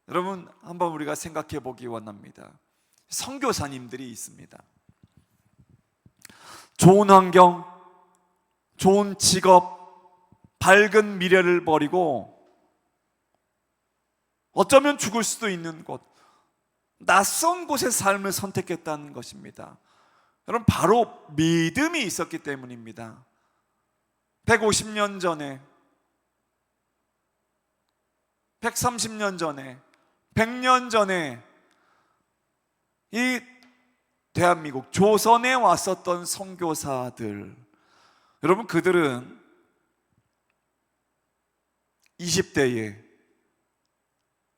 여러분, 한번 우리가 생각해 보기 원합니다. 선교사님들이 있습니다. 좋은 환경, 좋은 직업, 밝은 미래를 버리고 어쩌면 죽을 수도 있는 곳, 낯선 곳의 삶을 선택했다는 것입니다. 여러분, 바로 믿음이 있었기 때문입니다. 150년 전에, 130년 전에, 100년 전에 이 대한민국 조선에 왔었던 선교사들, 여러분, 그들은 20대에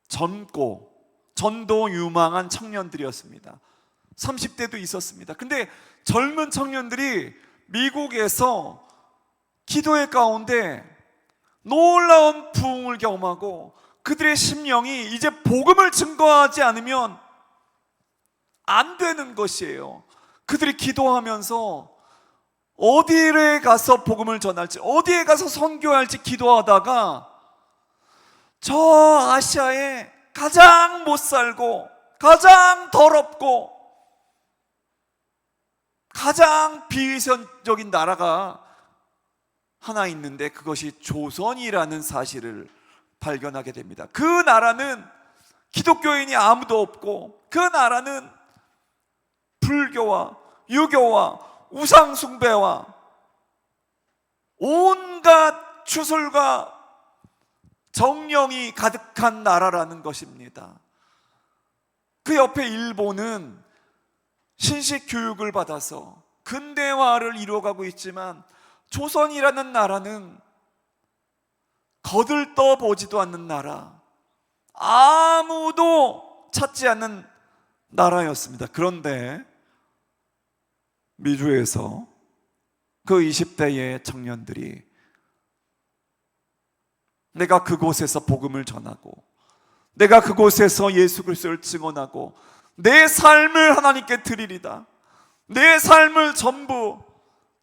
젊고 전도 유망한 청년들이었습니다. 30대도 있었습니다. 근데 젊은 청년들이 미국에서 기도회 가운데 놀라운 부흥을 경험하고 그들의 심령이 이제 복음을 증거하지 않으면 안 되는 것이에요. 그들이 기도하면서 어디에 가서 복음을 전할지, 어디에 가서 선교할지 기도하다가 저 아시아에 가장 못 살고 가장 더럽고 가장 비위선적인 나라가 하나 있는데 그것이 조선이라는 사실을 발견하게 됩니다. 그 나라는 기독교인이 아무도 없고 그 나라는 불교와 유교와 우상숭배와 온갖 추술과 정령이 가득한 나라라는 것입니다. 그 옆에 일본은 신식 교육을 받아서 근대화를 이루어가고 있지만 조선이라는 나라는 거들떠보지도 않는 나라, 아무도 찾지 않는 나라였습니다. 그런데 미주에서 그 20대의 청년들이 내가 그곳에서 복음을 전하고 내가 그곳에서 예수 그리스도를 증언하고 내 삶을 하나님께 드리리다, 내 삶을 전부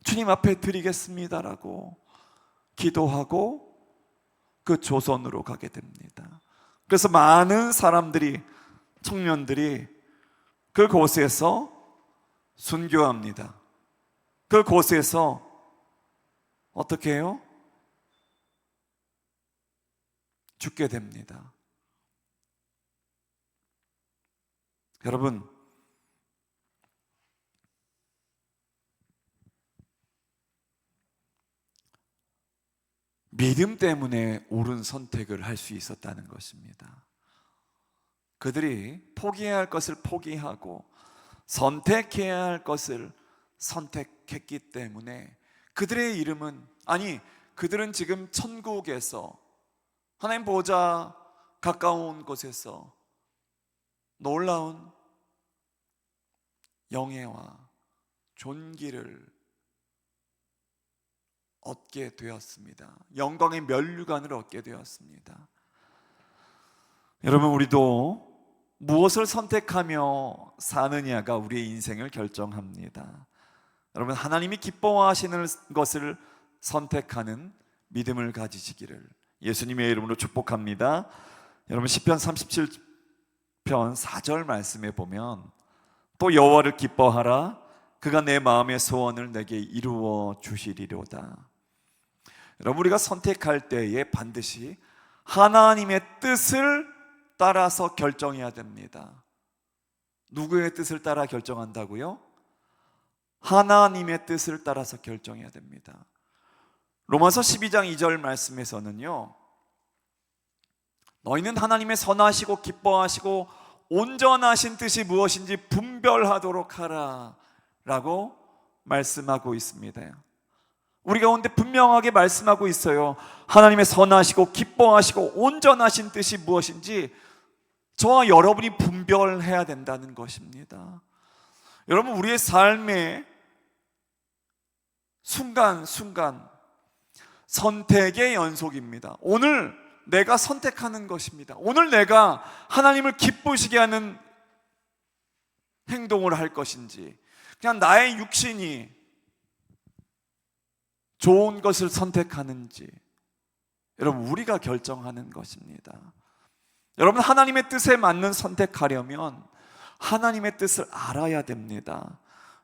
주님 앞에 드리겠습니다라고 기도하고 그 조선으로 가게 됩니다. 그래서 많은 사람들이, 청년들이 그곳에서 순교합니다. 그곳에서 어떻게 해요? 죽게 됩니다. 여러분, 믿음 때문에 옳은 선택을 할 수 있었다는 것입니다. 그들이 포기해야 할 것을 포기하고 선택해야 할 것을 선택했기 때문에 그들의 이름은, 아니, 그들은 지금 천국에서 하나님 보좌 가까운 곳에서 놀라운 영예와 존귀를 얻게 되었습니다. 영광의 면류관을 얻게 되었습니다. 여러분, 우리도 무엇을 선택하며 사느냐가 우리의 인생을 결정합니다. 여러분, 하나님이 기뻐하시는 것을 선택하는 믿음을 가지시기를 예수님의 이름으로 축복합니다. 여러분, 시편 37편 4절 말씀에 보면 또 여호와를 기뻐하라, 그가 내 마음의 소원을 내게 이루어 주시리로다. 여러분, 우리가 선택할 때에 반드시 하나님의 뜻을 따라서 결정해야 됩니다. 누구의 뜻을 따라 결정한다고요? 하나님의 뜻을 따라서 결정해야 됩니다. 로마서 12장 2절 말씀에서는요, 너희는 하나님의 선하시고 기뻐하시고 온전하신 뜻이 무엇인지 분별하도록 하라 라고 말씀하고 있습니다. 우리 가운데 분명하게 말씀하고 있어요. 하나님의 선하시고 기뻐하시고 온전하신 뜻이 무엇인지 저와 여러분이 분별해야 된다는 것입니다. 여러분, 우리의 삶의 순간순간 선택의 연속입니다. 오늘 내가 선택하는 것입니다. 오늘 내가 하나님을 기쁘시게 하는 행동을 할 것인지, 그냥 나의 육신이 좋은 것을 선택하는지, 여러분, 우리가 결정하는 것입니다. 여러분, 하나님의 뜻에 맞는 선택하려면 하나님의 뜻을 알아야 됩니다.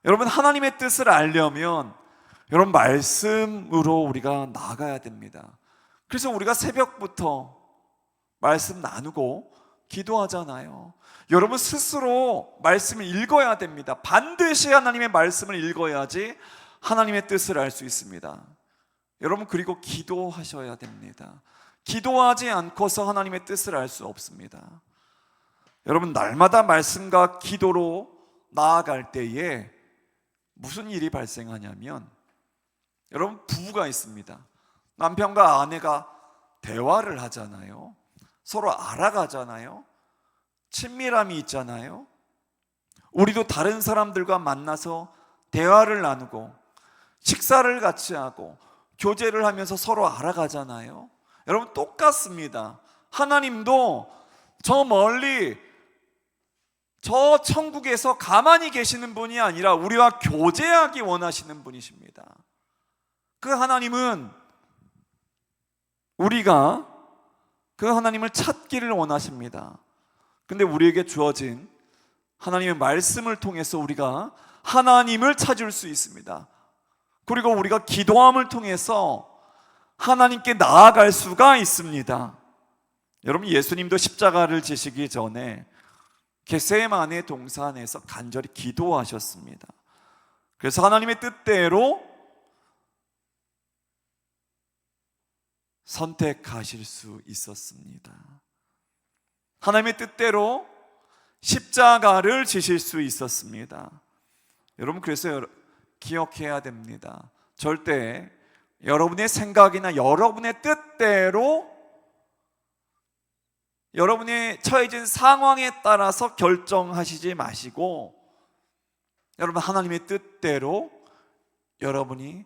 여러분, 하나님의 뜻을 알려면 여러분 말씀으로 우리가 나아가야 됩니다. 그래서 우리가 새벽부터 말씀 나누고 기도하잖아요. 여러분 스스로 말씀을 읽어야 됩니다. 반드시 하나님의 말씀을 읽어야지 하나님의 뜻을 알 수 있습니다. 여러분, 그리고 기도하셔야 됩니다. 기도하지 않고서 하나님의 뜻을 알 수 없습니다. 여러분, 날마다 말씀과 기도로 나아갈 때에 무슨 일이 발생하냐면, 여러분, 부부가 있습니다. 남편과 아내가 대화를 하잖아요. 서로 알아가잖아요. 친밀함이 있잖아요. 우리도 다른 사람들과 만나서 대화를 나누고 식사를 같이 하고 교제를 하면서 서로 알아가잖아요. 여러분, 똑같습니다. 하나님도 저 멀리 저 천국에서 가만히 계시는 분이 아니라 우리와 교제하기 원하시는 분이십니다. 그 하나님은 우리가 그 하나님을 찾기를 원하십니다. 근데 우리에게 주어진 하나님의 말씀을 통해서 우리가 하나님을 찾을 수 있습니다. 그리고 우리가 기도함을 통해서 하나님께 나아갈 수가 있습니다. 여러분, 예수님도 십자가를 지시기 전에 겟세마네 동산에서 간절히 기도하셨습니다. 그래서 하나님의 뜻대로 선택하실 수 있었습니다. 하나님의 뜻대로 십자가를 지실 수 있었습니다. 여러분, 그래서 기억해야 됩니다. 절대 여러분의 생각이나 여러분의 뜻대로 여러분이 처해진 상황에 따라서 결정하시지 마시고, 여러분, 하나님의 뜻대로 여러분이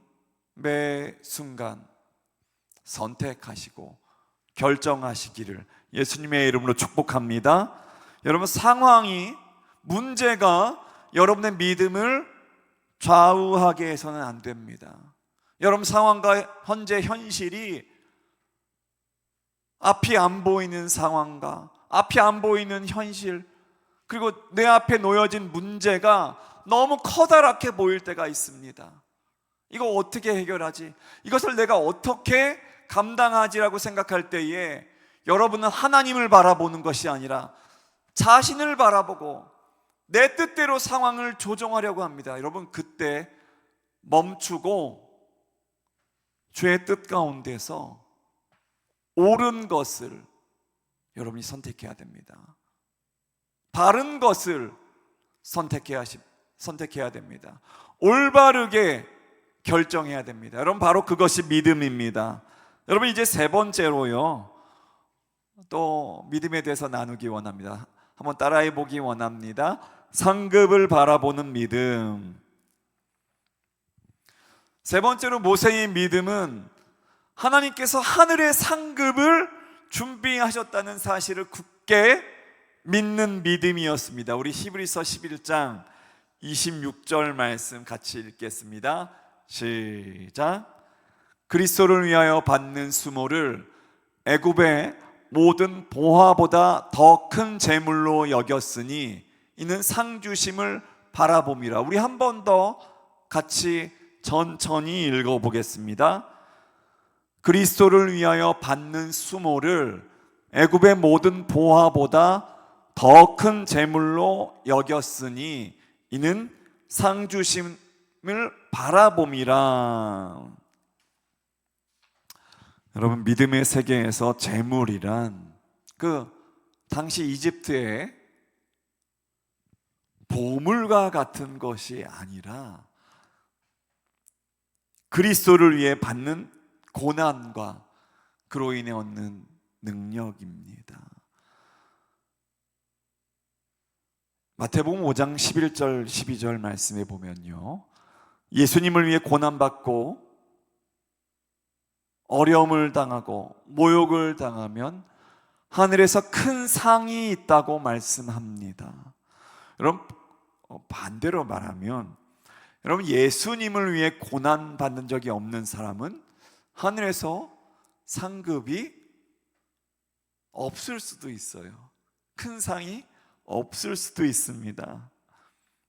매 순간 선택하시고 결정하시기를 예수님의 이름으로 축복합니다. 여러분, 상황이, 문제가 여러분의 믿음을 좌우하게 해서는 안 됩니다. 여러분, 상황과 현재 현실이 앞이 안 보이는 상황과 앞이 안 보이는 현실, 그리고 내 앞에 놓여진 문제가 너무 커다랗게 보일 때가 있습니다. 이거 어떻게 해결하지? 이것을 내가 어떻게 감당하지라고 생각할 때에 여러분은 하나님을 바라보는 것이 아니라 자신을 바라보고 내 뜻대로 상황을 조정하려고 합니다. 여러분, 그때 멈추고 주의 뜻 가운데서 옳은 것을 여러분이 선택해야 됩니다. 바른 것을 선택해야 됩니다. 올바르게 결정해야 됩니다. 여러분, 바로 그것이 믿음입니다. 여러분, 이제 세 번째로요, 또 믿음에 대해서 나누기 원합니다. 한번 따라해 보기 원합니다. 상급을 바라보는 믿음. 세 번째로 모세의 믿음은 하나님께서 하늘의 상급을 준비하셨다는 사실을 굳게 믿는 믿음이었습니다. 우리 히브리서 11장 26절 말씀 같이 읽겠습니다. 시작. 그리스도를 위하여 받는 수모를 애굽의 모든 보화보다 더 큰 재물로 여겼으니 이는 상 주심을 바라봄이라. 우리 한 번 더 같이 천천히 읽어보겠습니다. 그리스도를 위하여 받는 수모를 애굽의 모든 보화보다 더 큰 재물로 여겼으니 이는 상 주심을 바라봄이라. 여러분, 믿음의 세계에서 재물이란 그 당시 이집트의 보물과 같은 것이 아니라 그리스도를 위해 받는 고난과 그로 인해 얻는 능력입니다. 마태복음 5장 11절 12절 말씀에 보면요, 예수님을 위해 고난받고 어려움을 당하고 모욕을 당하면 하늘에서 큰 상이 있다고 말씀합니다. 여러분, 반대로 말하면, 여러분, 예수님을 위해 고난받는 적이 없는 사람은 하늘에서 상급이 없을 수도 있어요. 큰 상이 없을 수도 있습니다.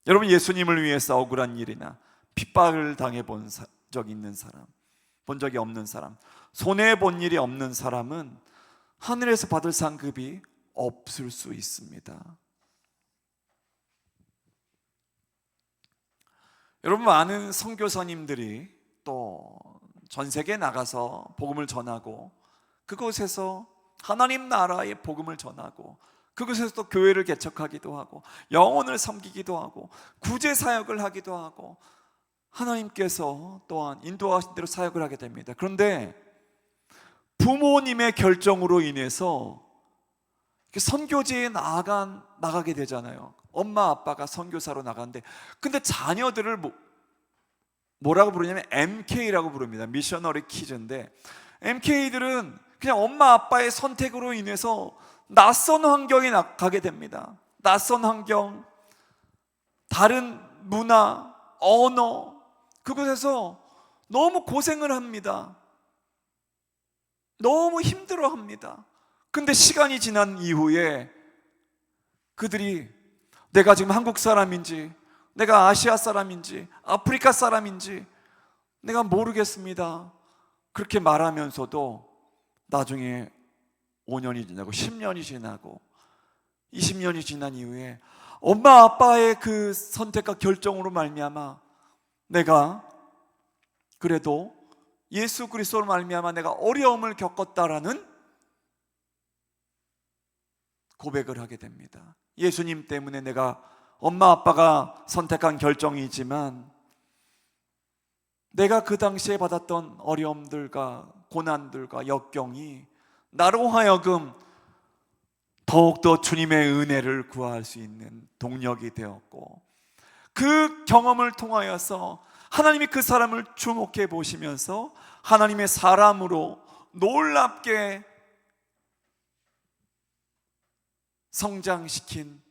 여러분, 예수님을 위해서 억울한 일이나 핍박을 당해본 적이 있는 사람, 본 적이 없는 사람, 손해본 일이 없는 사람은 하늘에서 받을 상급이 없을 수 있습니다. 여러분, 많은 선교사님들이 또 전 세계에 나가서 복음을 전하고, 그곳에서 하나님 나라의 복음을 전하고, 그곳에서 또 교회를 개척하기도 하고, 영혼을 섬기기도 하고, 구제 사역을 하기도 하고, 하나님께서 또한 인도하신 대로 사역을 하게 됩니다. 그런데 부모님의 결정으로 인해서 선교지에 나가게 되잖아요. 엄마 아빠가 선교사로 나가는데, 근데 자녀들을 뭐라고 부르냐면 MK라고 부릅니다. 미셔너리 키즈인데, MK들은 그냥 엄마 아빠의 선택으로 인해서 낯선 환경에 가게 됩니다. 낯선 환경, 다른 문화, 언어, 그곳에서 너무 고생을 합니다. 너무 힘들어 합니다. 근데 시간이 지난 이후에 그들이 내가 지금 한국 사람인지, 내가 아시아 사람인지, 아프리카 사람인지 내가 모르겠습니다, 그렇게 말하면서도 나중에 5년이 지나고 10년이 지나고 20년이 지난 이후에 엄마 아빠의 그 선택과 결정으로 말미암아 내가 그래도 예수 그리스도로 말미암아 내가 어려움을 겪었다라는 고백을 하게 됩니다. 예수님 때문에 내가, 엄마 아빠가 선택한 결정이지만 내가 그 당시에 받았던 어려움들과 고난들과 역경이 나로 하여금 더욱더 주님의 은혜를 구할 수 있는 동력이 되었고, 그 경험을 통하여서 하나님이 그 사람을 주목해 보시면서 하나님의 사람으로 놀랍게 성장시킨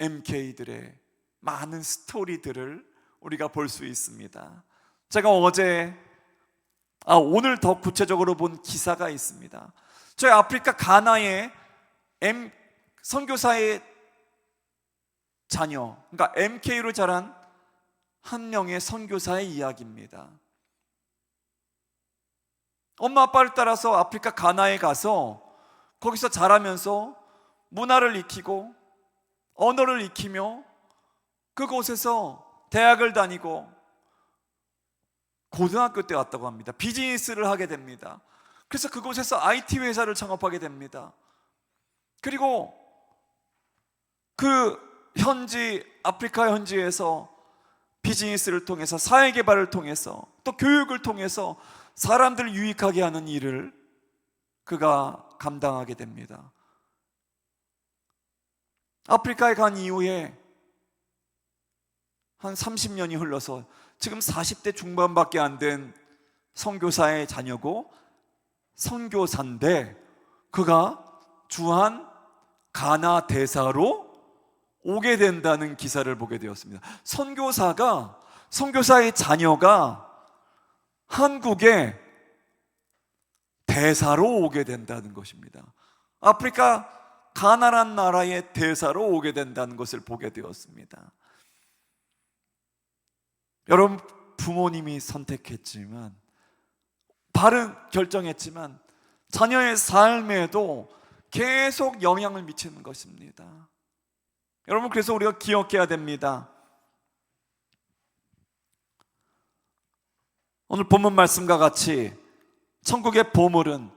MK들의 많은 스토리들을 우리가 볼 수 있습니다. 제가 오늘 더 구체적으로 본 기사가 있습니다. 저희 아프리카 가나의 선교사의 자녀, 그러니까 MK로 자란 한 명의 선교사의 이야기입니다. 엄마 아빠를 따라서 아프리카 가나에 가서 거기서 자라면서 문화를 익히고 언어를 익히며 그곳에서 대학을 다니고 고등학교 때 왔다고 합니다. 비즈니스를 하게 됩니다. 그래서 그곳에서 IT 회사를 창업하게 됩니다. 그리고 그 아프리카 현지에서 비즈니스를 통해서, 사회개발을 통해서, 또 교육을 통해서 사람들을 유익하게 하는 일을 그가 감당하게 됩니다. 아프리카에 간 이후에 한 30년이 흘러서 지금 40대 중반밖에 안 된 선교사의 자녀고 선교사인데, 그가 주한 가나 대사로 오게 된다는 기사를 보게 되었습니다. 선교사의 자녀가 한국에 대사로 오게 된다는 것입니다. 아프리카 가나란 나라의 대사로 오게 된다는 것을 보게 되었습니다. 여러분, 부모님이 선택했지만, 바른 결정했지만 자녀의 삶에도 계속 영향을 미치는 것입니다. 여러분, 그래서 우리가 기억해야 됩니다. 오늘 본문 말씀과 같이 천국의 보물은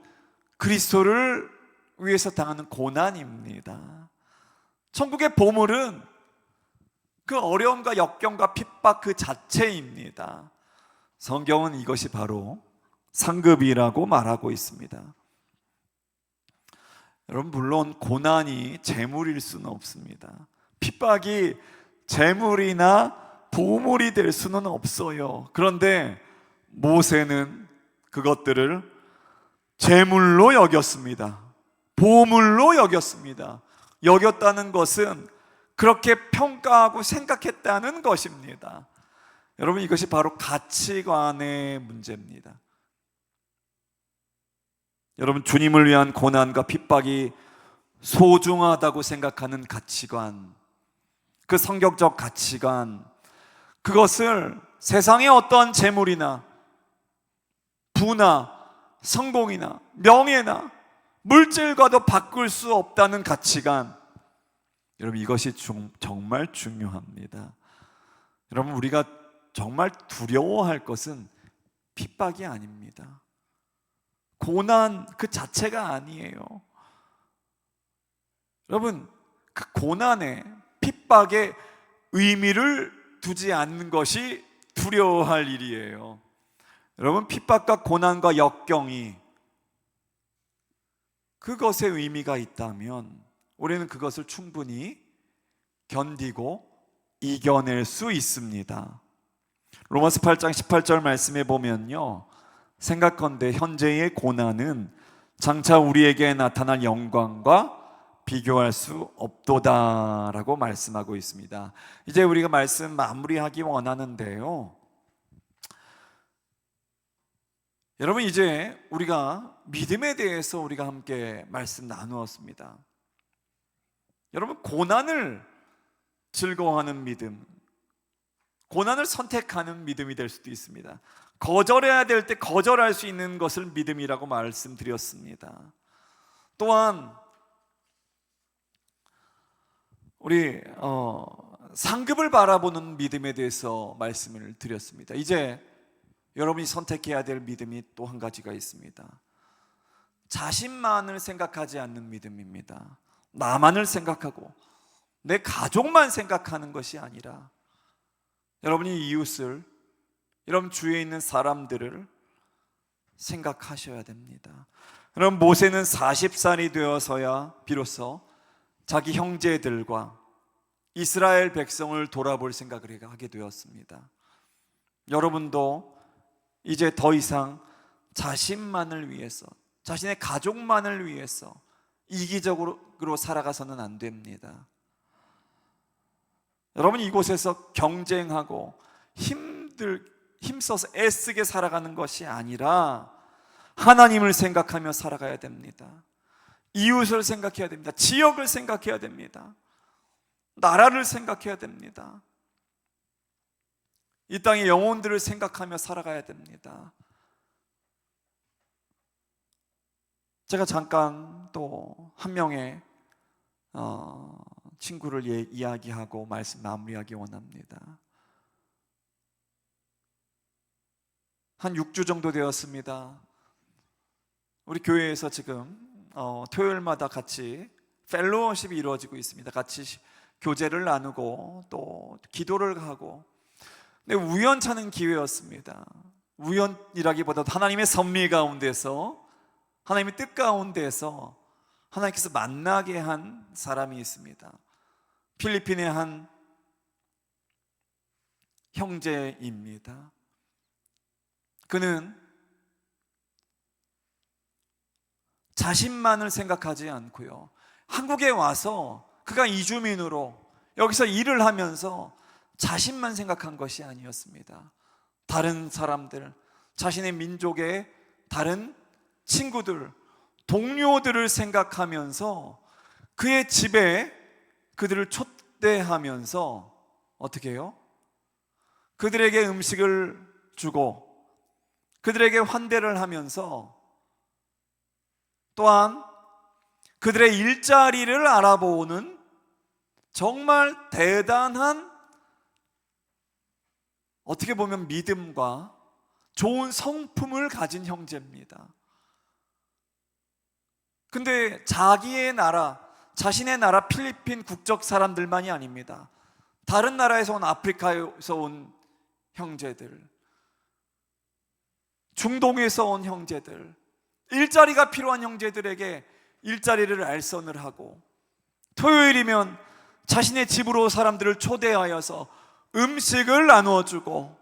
그리스도를 위해서 당하는 고난입니다. 천국의 보물은 그 어려움과 역경과 핍박 그 자체입니다. 성경은 이것이 바로 상급이라고 말하고 있습니다. 여러분, 물론 고난이 재물일 수는 없습니다. 핍박이 재물이나 보물이 될 수는 없어요. 그런데 모세는 그것들을 재물로 여겼습니다. 보물로 여겼습니다. 여겼다는 것은 그렇게 평가하고 생각했다는 것입니다. 여러분, 이것이 바로 가치관의 문제입니다. 여러분, 주님을 위한 고난과 핍박이 소중하다고 생각하는 가치관, 그 성격적 가치관, 그것을 세상의 어떠한 재물이나 부나 성공이나 명예나 물질과도 바꿀 수 없다는 가치관, 여러분 이것이 정말 중요합니다. 여러분 우리가 정말 두려워할 것은 핍박이 아닙니다. 고난 그 자체가 아니에요. 여러분 그 고난에 핍박에 의미를 두지 않는 것이 두려워할 일이에요. 여러분 핍박과 고난과 역경이 그것에 의미가 있다면 우리는 그것을 충분히 견디고 이겨낼 수 있습니다. 로마서 8장 18절 말씀에 보면요, 생각컨대 현재의 고난은 장차 우리에게 나타날 영광과 비교할 수 없도다라고 말씀하고 있습니다. 이제 우리가 말씀 마무리하기 원하는데요, 여러분 이제 우리가 믿음에 대해서 우리가 함께 말씀 나누었습니다. 여러분 고난을 즐거워하는 믿음, 고난을 선택하는 믿음이 될 수도 있습니다. 거절해야 될 때 거절할 수 있는 것을 믿음이라고 말씀드렸습니다. 또한 우리 상급을 바라보는 믿음에 대해서 말씀을 드렸습니다. 이제 여러분이 선택해야 될 믿음이 또 한 가지가 있습니다. 자신만을 생각하지 않는 믿음입니다. 나만을 생각하고 내 가족만 생각하는 것이 아니라 여러분이 이웃을, 여러분 주위에 있는 사람들을 생각하셔야 됩니다. 여러분 모세는 40살이 되어서야 비로소 자기 형제들과 이스라엘 백성을 돌아볼 생각을 하게 되었습니다. 여러분도 이제 더 이상 자신만을 위해서, 자신의 가족만을 위해서 이기적으로 살아가서는 안 됩니다. 여러분 이곳에서 경쟁하고 힘써서 애쓰게 살아가는 것이 아니라 하나님을 생각하며 살아가야 됩니다. 이웃을 생각해야 됩니다. 지역을 생각해야 됩니다. 나라를 생각해야 됩니다. 이 땅의 영혼들을 생각하며 살아가야 됩니다. 제가 잠깐 또 한 명의 친구를 이야기하고 말씀 마무리하기 원합니다. 한 6주 정도 되었습니다. 우리 교회에서 지금 토요일마다 같이 펠로우십이 이루어지고 있습니다. 같이 교제를 나누고 또 기도를 하고, 근데 우연찮은 기회였습니다. 우연이라기보다 하나님의 섭리 가운데서, 하나님의 뜻 가운데서 하나님께서 만나게 한 사람이 있습니다. 필리핀의 한 형제입니다. 그는 자신만을 생각하지 않고요, 한국에 와서 그가 이주민으로 여기서 일을 하면서 자신만 생각한 것이 아니었습니다. 다른 사람들, 자신의 민족의 다른 친구들, 동료들을 생각하면서 그의 집에 그들을 초대하면서 어떻게 해요? 그들에게 음식을 주고 그들에게 환대를 하면서 또한 그들의 일자리를 알아보는 정말 대단한, 어떻게 보면 믿음과 좋은 성품을 가진 형제입니다. 근데 자기의 나라, 자신의 나라 필리핀 국적 사람들만이 아닙니다. 다른 나라에서 온, 아프리카에서 온 형제들, 중동에서 온 형제들, 일자리가 필요한 형제들에게 일자리를 알선을 하고, 토요일이면 자신의 집으로 사람들을 초대하여서 음식을 나누어주고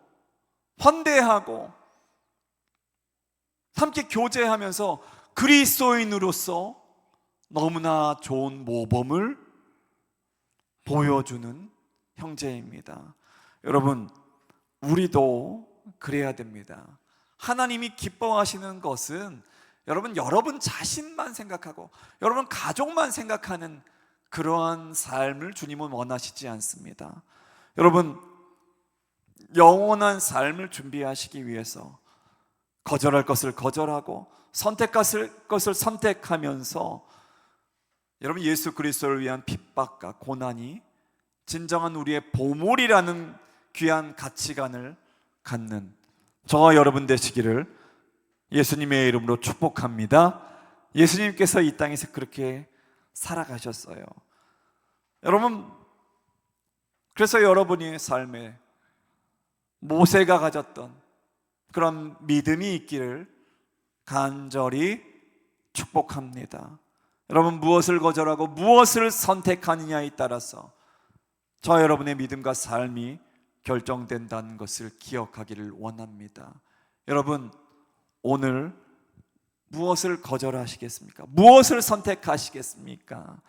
환대하고 함께 교제하면서 그리스도인으로서 너무나 좋은 모범을 보여주는 형제입니다. 여러분, 우리도 그래야 됩니다. 하나님이 기뻐하시는 것은 여러분 자신만 생각하고 여러분 가족만 생각하는 그러한 삶을 주님은 원하시지 않습니다. 여러분, 영원한 삶을 준비하시기 위해서 거절할 것을 거절하고 선택할 것을 선택하면서 여러분, 예수 그리스도를 위한 핍박과 고난이 진정한 우리의 보물이라는 귀한 가치관을 갖는 저와 여러분 되시기를 예수님의 이름으로 축복합니다. 예수님께서 이 땅에서 그렇게 살아가셨어요. 여러분, 그래서 여러분의 삶에 모세가 가졌던 그런 믿음이 있기를 간절히 축복합니다. 여러분, 무엇을 거절하고 무엇을 선택하느냐에 따라서 저 여러분의 믿음과 삶이 결정된다는 것을 기억하기를 원합니다. 여러분, 오늘 무엇을 거절하시겠습니까? 무엇을 선택하시겠습니까?